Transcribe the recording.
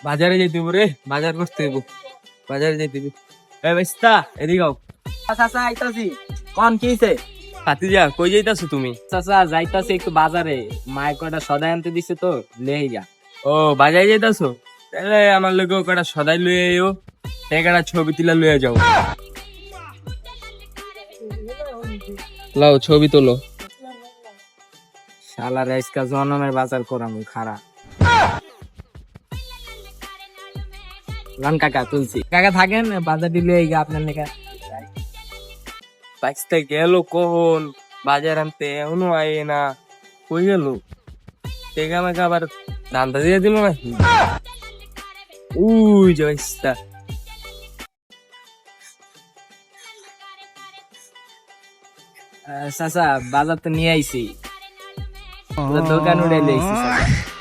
বাজারে যেতে হইব রে, বাজার করতে হইব, বাজারে যেতে হইব। বেস্তা এদিকে আও। চাচা আইতাছি। কোন কি হইছে? ভাতিজা কই যাইতাছো তুমি? চাচা যাইতাছি একটু বাজারে, মায়ের কয়টা সদাই আনতে দিছে তো, লেই যা। ও বাজারে যাইতাছো? তাহলে আমার লোক কটা সদাই লয়ে আইও, একটা ছবি তুলা লয়ে যাও। লাও ছবি তোলো। শালার আজকা জনমের বাজার করাম খারাপ। লান কাকা তুলছি, কাকা থাকেন বাজার দিলে আপনার লেখা। বাইসটা গেল কখন বাজার আনতে, এখনো আয়ে না, কই গেল? টেকা মেকা আবার ধান্দা দিয়ে দিল নাকি? উই যে বাইসটা। চাচা বাজার তো নিয়ে আইছি, দোকান উড়ে লইছি চাচা।